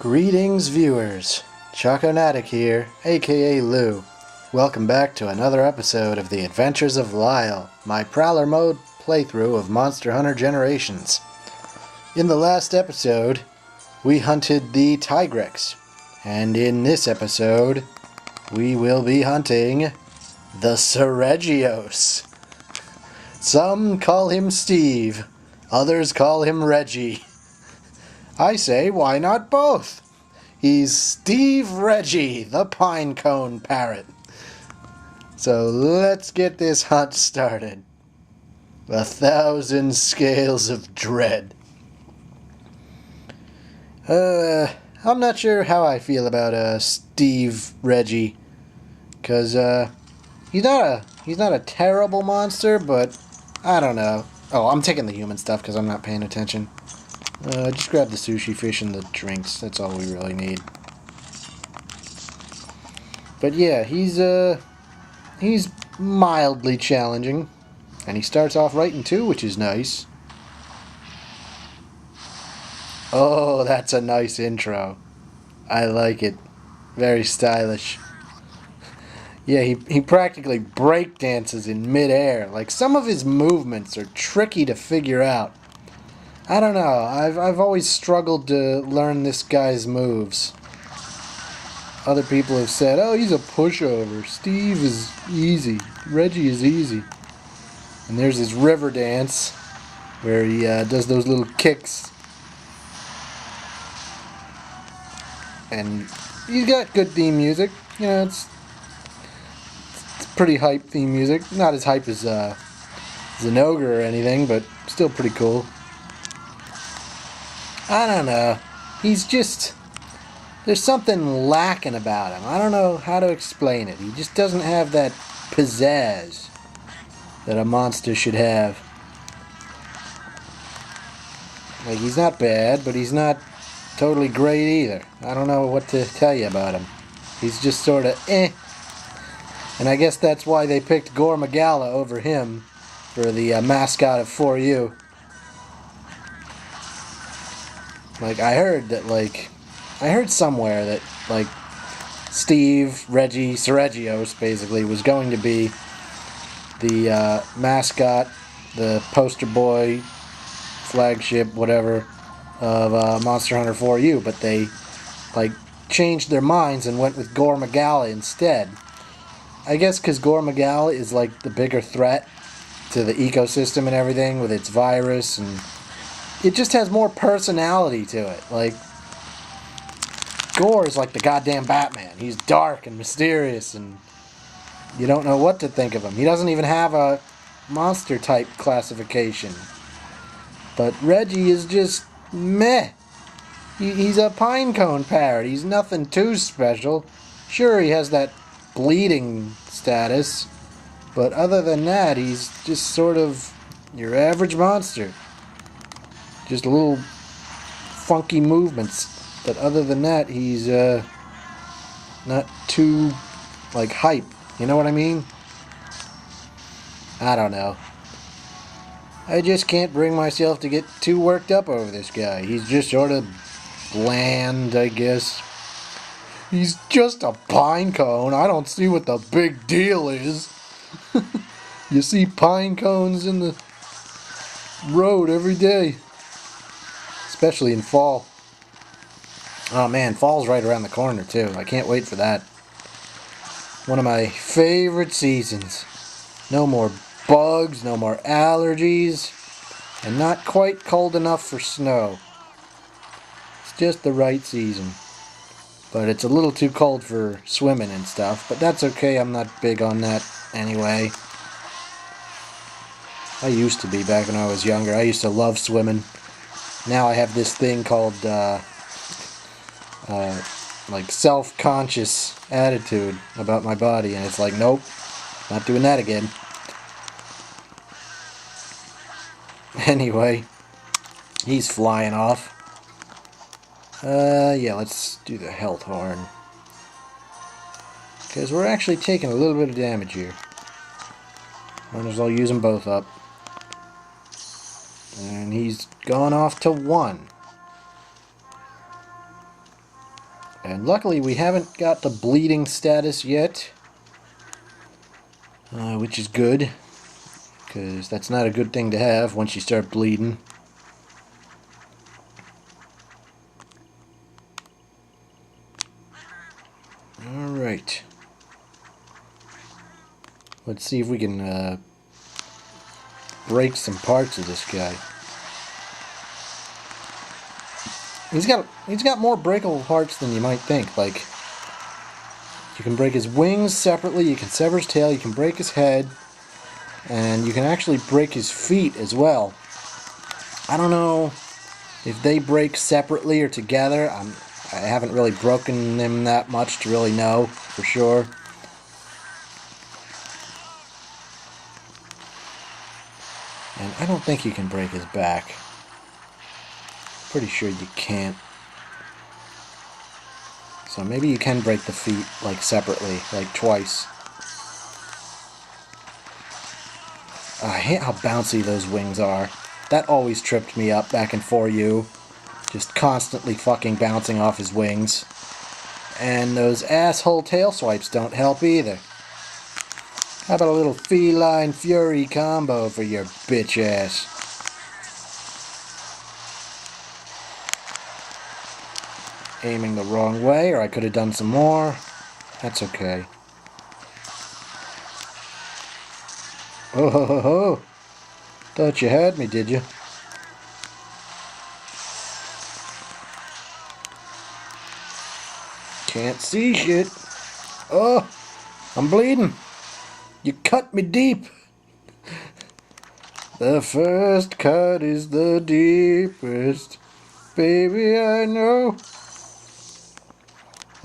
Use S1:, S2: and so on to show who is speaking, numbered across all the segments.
S1: Greetings viewers, Choconatic here, aka Lou. Welcome back to another episode of The Adventures of Lyle, my Prowler Mode playthrough of Monster Hunter Generations. In the last episode, we hunted the Tigrex, and in this episode, we will be hunting the Seregios. Some call him Steve, others call him Reggie. I say, why not both? He's Steve Reggie, the pinecone parrot. So let's get this hunt started. 1,000 scales of dread. I'm not sure how I feel about Steve Reggie, cause he's not a terrible monster, but I don't know. Oh, I'm taking the human stuff because I'm not paying attention. Just grab the sushi fish and the drinks. That's all we really need. But yeah, he's mildly challenging, and he starts off right in 2, which is nice. Oh, that's a nice intro. I like it. Very stylish. Yeah, he practically breakdances in midair. Like, some of his movements are tricky to figure out. I don't know. I've always struggled to learn this guy's moves. Other people have said, oh, he's a pushover. Steve is easy. Reggie is easy. And there's his river dance where he does those little kicks. And he's got good theme music. You know, it's pretty hype theme music. Not as hype as Zenogre or anything, but still pretty cool. I don't know. He's just... There's something lacking about him. I don't know how to explain it. He just doesn't have that pizzazz that a monster should have. Like, he's not bad, but he's not totally great either. I don't know what to tell you about him. He's just sort of eh. And I guess that's why they picked Gore Magala over him for the mascot of 4U. Like, I heard somewhere that, like, Steve, Reggie, Seregios, basically, was going to be the mascot, the poster boy, flagship, whatever, of Monster Hunter 4U, but they, like, changed their minds and went with Gore Magala instead. I guess because Gore Magala is, like, the bigger threat to the ecosystem and everything with its virus, and it just has more personality to it. Like, Gore is like the goddamn Batman. He's dark and mysterious, and you don't know what to think of him. He doesn't even have a monster type classification. But Reggie is just meh. He's a pinecone parrot. He's nothing too special. Sure, he has that bleeding status, but other than that, he's just sort of your average monster. Just little funky movements. But other than that, he's not too, like, hype. You know what I mean? I don't know. I just can't bring myself to get too worked up over this guy. He's just sort of bland, I guess. He's just a pine cone. I don't see what the big deal is. You see pine cones in the road every day. Especially in fall. Oh man, fall's right around the corner too. I can't wait for that. One of my favorite seasons. No more bugs, no more allergies, and not quite cold enough for snow. It's just the right season. But it's a little too cold for swimming and stuff, but that's okay. I'm not big on that anyway. I used to be back when I was younger. I used to love swimming. Now I have this thing called like self-conscious attitude about my body, and it's like, nope, not doing that again. Anyway, he's flying off. Yeah, let's do the health horn, because we're actually taking a little bit of damage here. Might as well use them both up. And he's gone off to 1. And luckily we haven't got the bleeding status yet, which is good, because that's not a good thing to have once you start bleeding. Alright. Let's see if we can break some parts of this guy. He's got more breakable parts than you might think. Like, you can break his wings separately, you can sever his tail, you can break his head, and you can actually break his feet as well. I don't know if they break separately or together. I haven't really broken them that much to really know for sure. And I don't think you can break his back. Pretty sure you can't. So maybe you can break the feet, like, separately, like twice. I hate how bouncy those wings are. That always tripped me up back in 4U. Just constantly fucking bouncing off his wings. And those asshole tail swipes don't help either. How about a little feline fury combo for your bitch ass? Aiming the wrong way, or I could have done some more. That's okay. Oh ho ho ho! Thought you had me, did you? Can't see shit. Oh, I'm bleeding. You cut me deep. The first cut is the deepest. Baby, I know.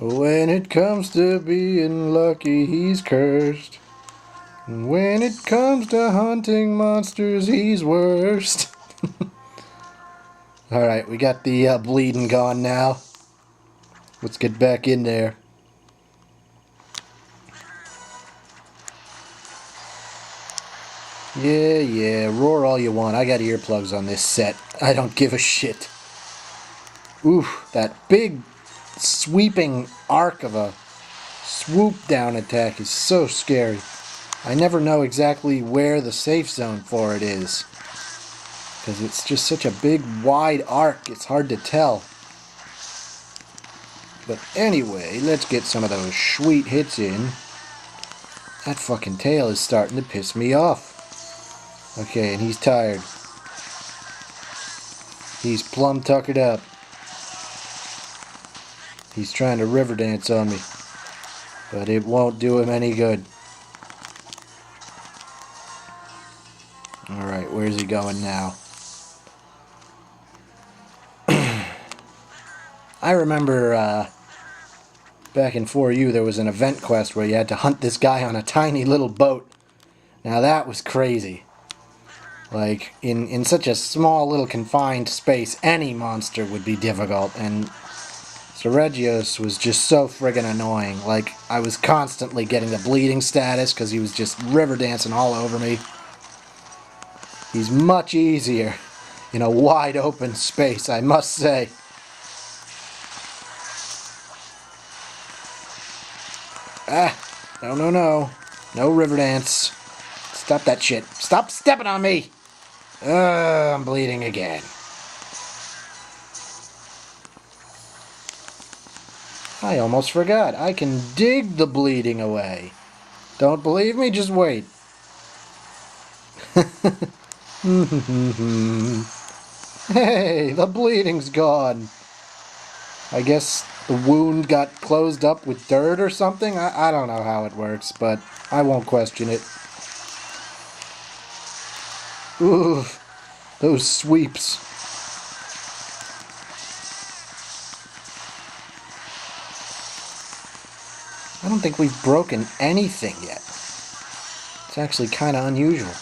S1: When it comes to being lucky, he's cursed. And when it comes to hunting monsters, he's worst. Alright, we got the bleeding gone now. Let's get back in there. Yeah, roar all you want. I got earplugs on this set. I don't give a shit. Oof, that big sweeping arc of a swoop down attack is so scary. I never know exactly where the safe zone for it is, because it's just such a big wide arc, it's hard to tell. But anyway, let's get some of those sweet hits in. That fucking tail is starting to piss me off. Okay, and he's tired. He's plumb tuckered up. He's trying to river dance on me, but it won't do him any good. Alright, where's he going now? I remember back in 4U there was an event quest where you had to hunt this guy on a tiny little boat. Now that was crazy. Like, in such a small little confined space, any monster would be difficult, and Seregios was just so friggin' annoying. Like, I was constantly getting the bleeding status because he was just river dancing all over me. He's much easier in a wide open space, I must say. No. No river dance. Stop that shit. Stop stepping on me! I'm bleeding again. I almost forgot. I can dig the bleeding away. Don't believe me? Just wait. Hey, the bleeding's gone. I guess the wound got closed up with dirt or something? I don't know how it works, but I won't question it. Ooh, those sweeps. I don't think we've broken anything yet. It's actually kind of unusual.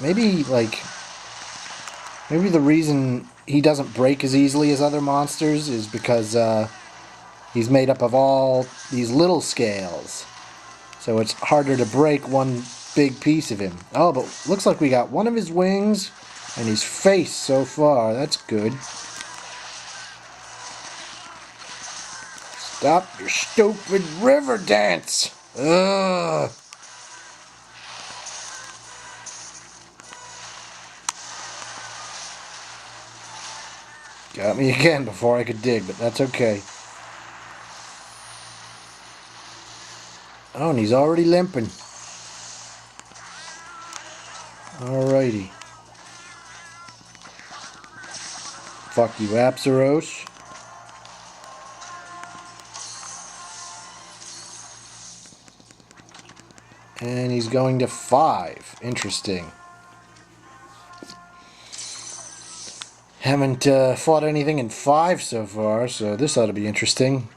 S1: Maybe the reason he doesn't break as easily as other monsters is because he's made up of all these little scales. So it's harder to break one big piece of him. Oh, but looks like we got one of his wings and his face so far. That's good. Stop your stupid river dance! Ugh! Got me again before I could dig, but that's okay. Oh, and he's already limping. Alrighty. Fuck you, Apsaros. And he's going to 5. Interesting. Haven't fought anything in 5 so far, so this ought to be interesting.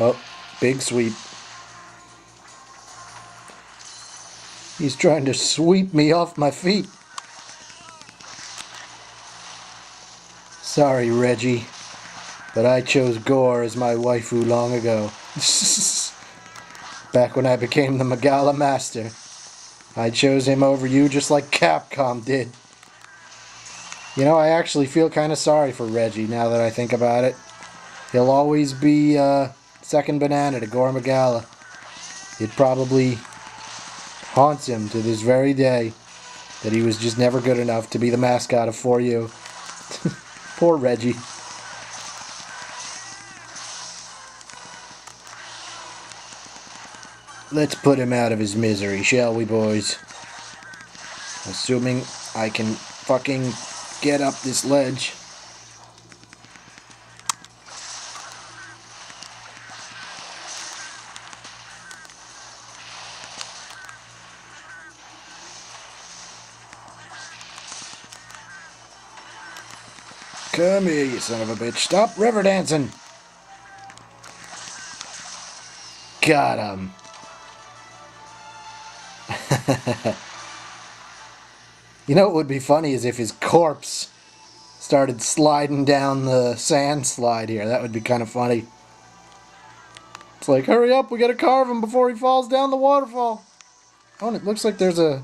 S1: Oh, big sweep. He's trying to sweep me off my feet. Sorry, Reggie, but I chose Gore as my waifu long ago. Back when I became the Megala Master, I chose him over you just like Capcom did. You know, I actually feel kind of sorry for Reggie now that I think about it. He'll always be second banana to Gore Megala. It probably haunts him to this very day that he was just never good enough to be the mascot of 4U. Poor Reggie. Let's put him out of his misery, shall we, boys? Assuming I can fucking get up this ledge. Come here, you son of a bitch. Stop river dancing. Got him. You know what would be funny is if his corpse started sliding down the sand slide here. That would be kind of funny. It's like, hurry up, we gotta carve him before he falls down the waterfall. Oh, and it looks like there's a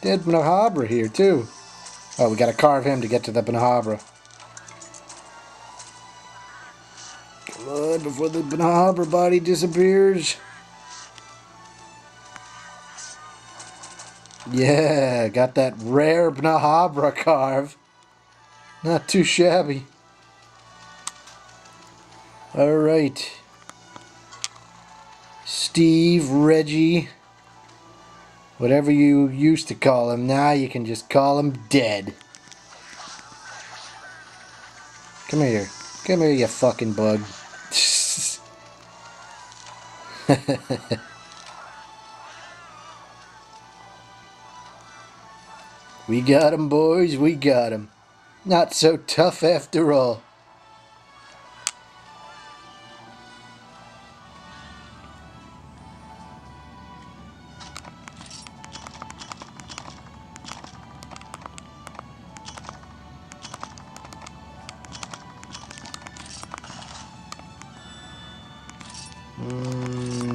S1: dead Bnahabra here, too. Oh, we gotta carve him to get to the Bnahabra. Come on, before the Bnahabra body disappears. Yeah, got that rare Bnahabra carve. Not too shabby. Alright. Steve, Reggie, whatever you used to call him, now you can just call him dead. Come here. Come here, you fucking bug. We got him, boys, we got him. Not so tough after all.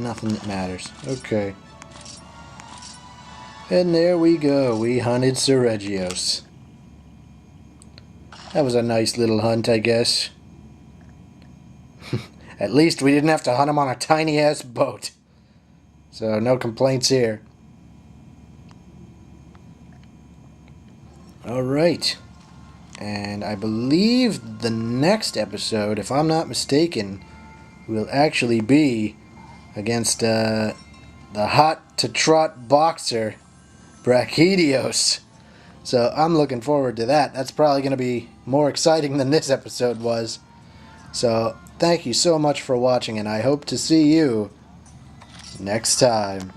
S1: Nothing that matters. Okay. And there we go. We hunted Seregios. That was a nice little hunt, I guess. At least we didn't have to hunt him on a tiny-ass boat. So, no complaints here. Alright. And I believe the next episode, if I'm not mistaken, will actually be against the hot-to-trot boxer, Brachydios. So I'm looking forward to that. That's probably going to be more exciting than this episode was. So thank you so much for watching, and I hope to see you next time.